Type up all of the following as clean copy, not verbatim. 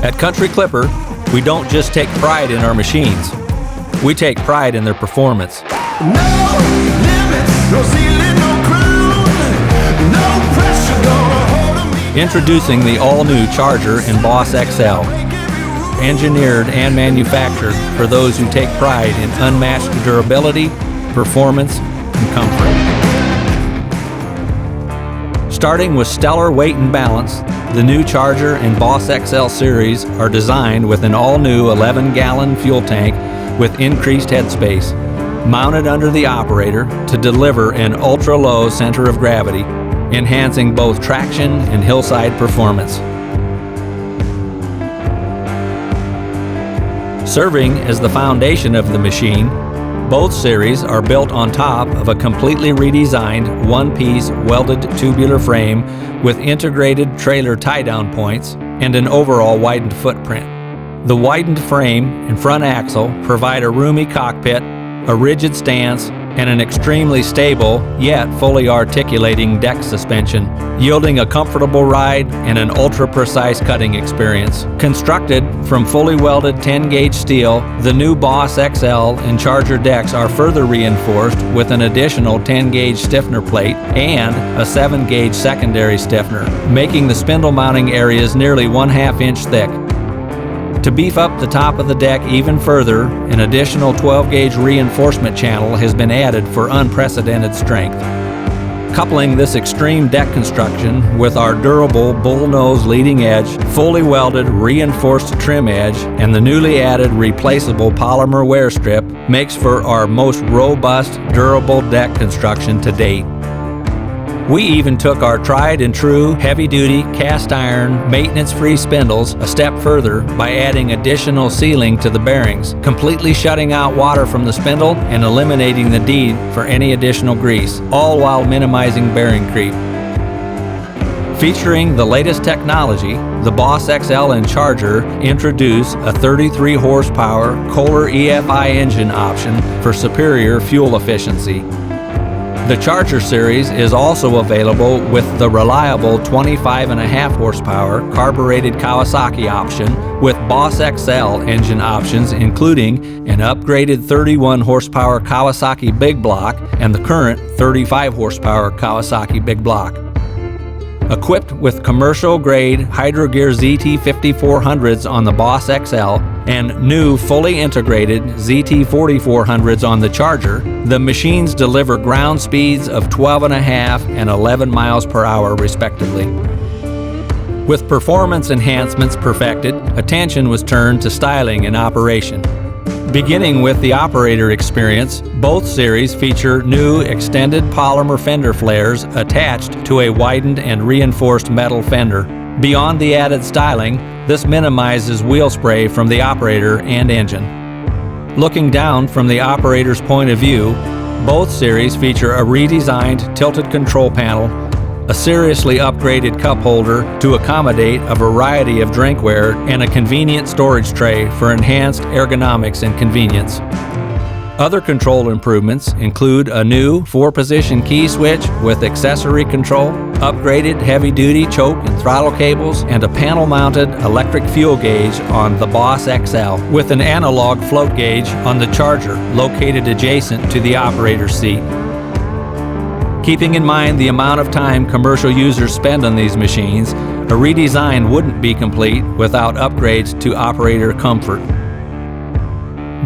At Country Clipper, we don't just take pride in our machines. We take pride in their performance. No limits, no ceiling, no crown, no pressure gonna hold me. Introducing the all-new Charger and Boss XL. Engineered and manufactured for those who take pride in unmatched durability, performance, and comfort. Starting with stellar weight and balance, the new Charger and Boss XL series are designed with an all-new 11-gallon fuel tank with increased headspace, mounted under the operator to deliver an ultra-low center of gravity, enhancing both traction and hillside performance. Serving as the foundation of the machine, both series are built on top of a completely redesigned one-piece welded tubular frame with integrated trailer tie-down points and an overall widened footprint. The widened frame and front axle provide a roomy cockpit, a rigid stance, and an extremely stable yet fully articulating deck suspension, yielding a comfortable ride and an ultra-precise cutting experience. Constructed from fully welded 10-gauge steel, the new Boss XL and Charger decks are further reinforced with an additional 10-gauge stiffener plate and a 7-gauge secondary stiffener, making the spindle mounting areas nearly 1/2 inch thick. To beef up the top of the deck even further, an additional 12-gauge reinforcement channel has been added for unprecedented strength. Coupling this extreme deck construction with our durable bullnose leading edge, fully welded reinforced trim edge, and the newly added replaceable polymer wear strip makes for our most robust, durable deck construction to date. We even took our tried and true heavy-duty cast iron maintenance-free spindles a step further by adding additional sealing to the bearings, completely shutting out water from the spindle and eliminating the need for any additional grease, all while minimizing bearing creep. Featuring the latest technology, the Boss XL and Charger introduce a 33 horsepower Kohler EFI engine option for superior fuel efficiency. The Charger series is also available with the reliable 25.5 horsepower carbureted Kawasaki option with Boss XL engine options including an upgraded 31 horsepower Kawasaki Big Block and the current 35 horsepower Kawasaki Big Block. Equipped with commercial-grade Hydrogear ZT5400s on the Boss XL and new fully integrated ZT4400s on the Charger, the machines deliver ground speeds of 12.5 and 11 miles per hour respectively. With performance enhancements perfected, attention was turned to styling and operation. Beginning with the operator experience, both series feature new extended polymer fender flares attached to a widened and reinforced metal fender. Beyond the added styling, this minimizes wheel spray from the operator and engine. Looking down from the operator's point of view, both series feature a redesigned tilted control panel, a seriously upgraded cup holder to accommodate a variety of drinkware, and a convenient storage tray for enhanced ergonomics and convenience. Other control improvements include a new 4-position key switch with accessory control, upgraded heavy-duty choke and throttle cables, and a panel-mounted electric fuel gauge on the Boss XL, with an analog float gauge on the Charger located adjacent to the operator's seat. Keeping in mind the amount of time commercial users spend on these machines, a redesign wouldn't be complete without upgrades to operator comfort.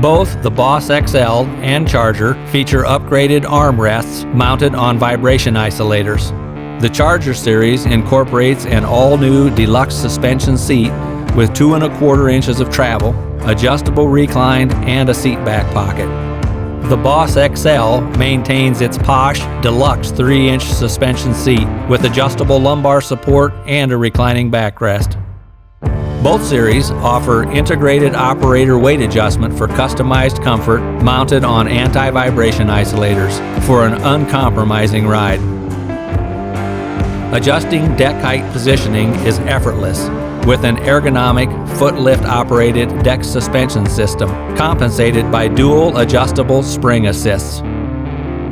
Both the Boss XL and Charger feature upgraded armrests mounted on vibration isolators. The Charger series incorporates an all-new deluxe suspension seat with 2 1/4 inches of travel, adjustable recline, and a seat back pocket. The Boss XL maintains its posh, deluxe 3-inch suspension seat with adjustable lumbar support and a reclining backrest. Both series offer integrated operator weight adjustment for customized comfort mounted on anti-vibration isolators for an uncompromising ride. Adjusting deck height positioning is effortless with an ergonomic foot lift operated deck suspension system compensated by dual adjustable spring assists.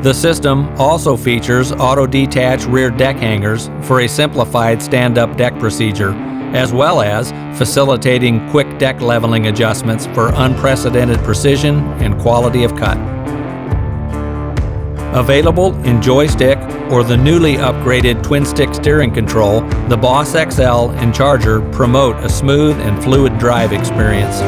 The system also features auto-detach rear deck hangers for a simplified stand-up deck procedure, as well as facilitating quick deck leveling adjustments for unprecedented precision and quality of cut. Available in joystick or the newly upgraded twin-stick steering control, the Boss XL and Charger promote a smooth and fluid drive experience.